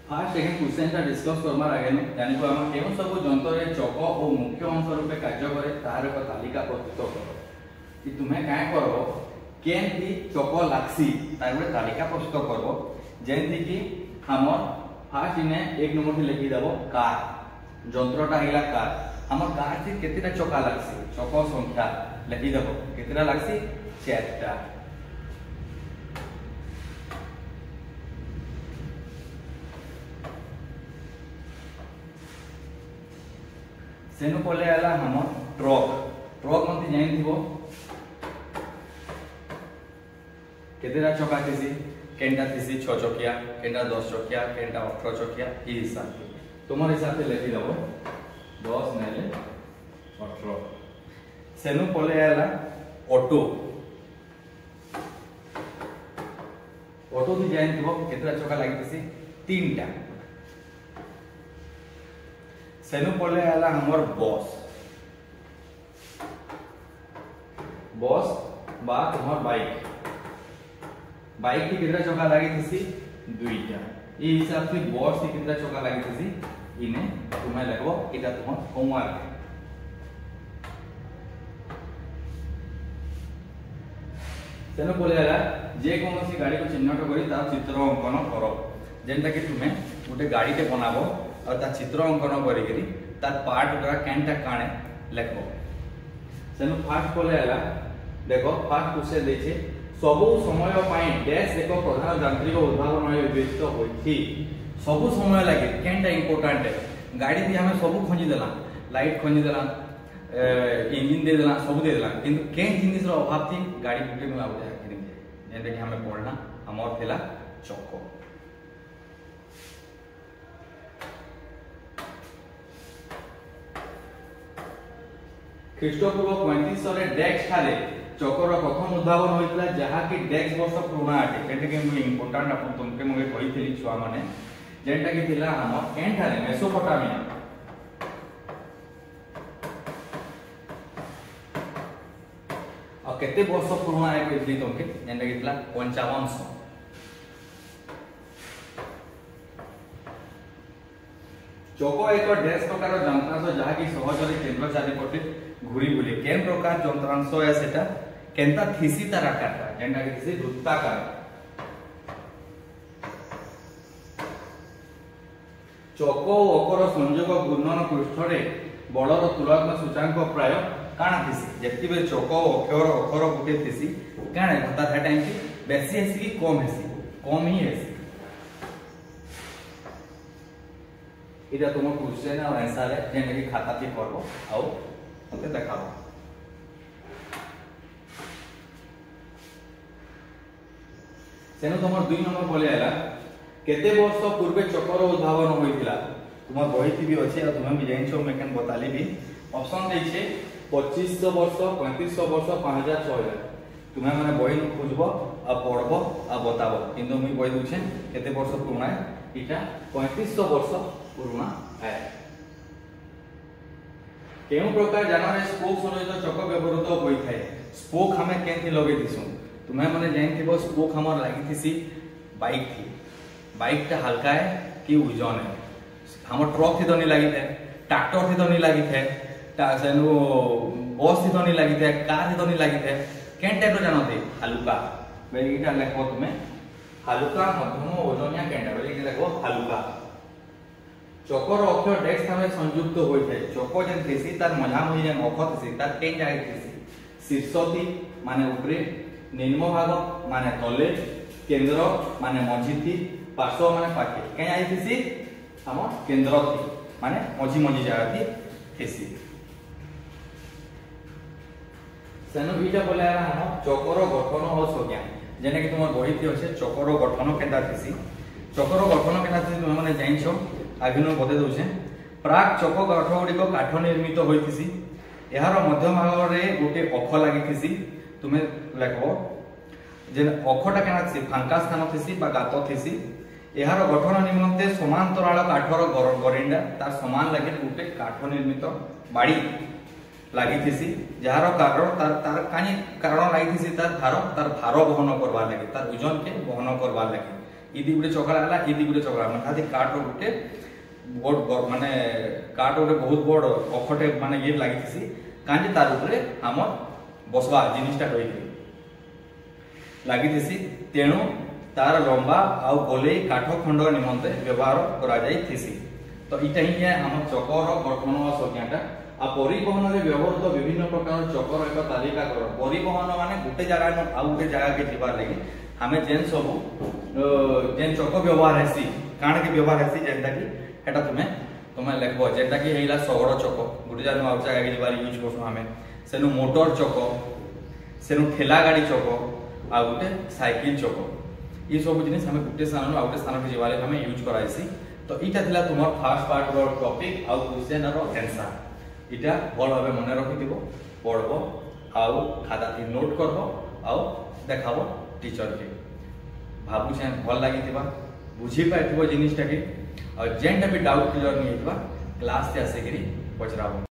Fast एखन क्वेश्चनटा discuss करमार आगे जानिबो हम केउ सब जंत्र रे चक और मुख्य अंश रूपे कार्य करे तार एक तालिका प्रस्तुत करो कि तुम्हें काय करबो केनती चक लागसी तार एक तालिका प्रस्तुत करबो जेंति कि हमर फास्ट इने एक नंबर से लिखि देबो कार जंत्रटा हिला कार हमर कार से केतेटा चका लागसी चक संख्या लिखि देबो केतेटा लागसी 4टा सेनु पले आला हम ट्रक ट्रक मते जानि दिबो केतेरा चका थिसी केनटा थिसी 6 चकिया केनटा 10 चकिया केनटा 18 चकिया ई हिसाब तुमर हिसाब से लिखि दबो 10 नेले 18 सेनु पले आला ऑटो ऑटो भी जानि दिबो केतेरा चका लागि थिसी 3टा सेनु पले आला हमर बस बस बा हमर बाइक बाइक की कितना चक्का लागि थिसी 2टा ई हिसाब से बस की कितना चक्का लागि थिसी इने तुमे लगबो एटा तुम होमवर्क सेनु पले आला जे कोनोसी गाड़ी को चिन्हट करी तार चित्र अंकन करो जेंता कि तुमे गोटे गाड़ी के बनाबो और ता चित्र अंकन करी तार पार्ट द्वारा कैंटा काणे लेखो सेनु फास्ट पले आला देखो फास्ट क्वेश्चन देछे सबु समय पाई डैश एक प्रधान यांत्रिक उद्भावन होय व्यस्त होइथि सबु समय लागे कैंटा इंपोर्टेंट है गाड़ी भी हमें सबु खोजी देला लाइट खोजी देला इंजन दे देला सबु दे देला किंतु केन जिनिस रो अभाव थी गाड़ी गुटे में आउ जाय किनि जेंते कि हमें पढ़ना हमर थिला चक्को ख्रीष्टपूर्व 3500 रे डेक्स ठारे चकर प्रथम उद्भावन होइतला जहा कि डेक्स वर्ष पुराना आटे केते कि मु इंपोर्टेंट अपन तुमके मगे कहितली छुआ माने जेंटा कि थिला हमर केन ठारे मेसोपोटामिया आ केते वर्ष पुराना है कहली तुमके जेंटा कि थिला 5500 चको एक डैश प्रकार यंत्रांश जहा कि सहज रे केंद्र चारिपटे घुरी बुले केन प्रकार यंत्रांश है सेटा केनता थिसी तार आकारटा जेंटा कि थिसी वृत्ताकार चको ओकर संयोग घूर्णन पृष्ठ रे बलर तुलनात्मक सूचांक प्राय काना थिसी जेति बे चको अक्षर गुटे थिसी काना घटा था टाइम की बेसी हेसी कि कम ही हेसी इटा तुम क्वेश्चन और आंसर है जेने कि खाता थी करबो आउ ओके देखाबो सेनो तुमर 2 नंबर बोले आला केते वर्ष पूर्वे चक्कर उद्भावन होइतिला तुम बहिति भी अछि आ तुम भी जानि छो मेकन बताली भी ऑप्शन दै छै 2500 वर्ष 3500 वर्ष 5000 6000 तुम माने बहि खोजबो आ पढबो आ बताबो किंतु मी बहि दुछे केते वर्ष पुराना इटा 3500 वर्ष पुराना है केउ प्रकार जानवर स्पोक सहित चक व्यवहृत होई थाए स्पोक हमें केंथि लगे दिसु तुम्हें माने जानि थिबो स्पोक हमर लागि थिसी बाइक ता हल्का है कि वजन है हमर ट्रक थी तो नहीं लागि थाए ट्रैक्टर थी तो नहीं लागि थाए ता सेनु बस थी तो नहीं लागि थाए कार थी तो नहीं लागि थाए केन टाइप रो जानो दे हल्का बेटा लेखो तुम्हें हल्का मध्यम ओजनिया केंटा बेटा लेखो हल्का चकर अक्षर डेक्स थामे संयुक्त होई थाए चको जेन थिसी तार मझा मझी जेन अक्ष थिसी तार केन जाय थिसी शीर्षति माने ऊपरे निम्न भाग माने तले केंद्र माने मझिथि पार्श्व माने पाखे केन जाय थिसी हम केंद्र थी माने मझी मझी जाय थी थिसी सेनो बीटा बोला हम चकर गठन और संज्ञा जेने कि तुम बहिति अछि चकर गठन केनता थिसी चकर गठन केनता थिसी तुम माने जानि छो आगिनो बते दउछे प्राक चक काठ गुडी को काठ निर्मित होइतिसी एहार मध्य भाग रे गोटे अख लागितिसी तुमे लेखबो जे अखटा केना थिसी फांका स्थान थिसी बा गात थिसी एहार गठन निमंते समांतराल काठर गरिंडा तार समान लागि गोटे काठ निर्मित बाड़ी लागितिसी जहार कारण तार कानी कारण लागितिसी तार भार बहन करबा लागि तार ओजन के बहन करबा लागि इदी गुटे चक्र आला इदी गुटे चक्र माने खादी काट गुटे बड़ माने काट गुटे बहुत बड़ अखटे माने ये लागि थिसी कांजे तार ऊपर हमर बसवा जिनिसटा होई लागि थिसी तेणु तार लंबा आउ गोले काठ खंड निमंते व्यवहार करा जाई थिसी। तो इटा ही है हम चकर गठन और संज्ञाटा। आ परिवहन रे व्यवहृत विभिन्न प्रकार चकर एक तालिका कर। परिवहन माने गुटे जगह न आउ गुटे जगह के जीवार लागि हमें जेन सब जेन चक व्यवहार हेसी काण के व्यवहार हेसी जेंटा कि एटा तुमे लेखबो जेंटा कि हेला सगड़ चक गुटे जगह आउ जगह के जीवार यूज करसु हमें सेनु मोटर चक सेनु ठेला गाड़ी चक आ गुटे साइकिल चक ये सब जिनिस हमें गुटे स्थान आउ गुटे स्थान के जीवार हमें यूज कराइसी। तो इटा थिला तुमर फर्स्ट पार्ट रो टॉपिक आउ क्वेश्चन रो आंसर इटा भल भाबे मन रखिथिबो पढबो आउ खाता थी नोट करबो आउ देखाबो टीचर के भाबु छे भल लागिथिबा बुझी पाइथिबो जिनिसटा के और जेंटा भी डाउट क्लियर नहीं हेतबा क्लास से आसे करी पचराबो।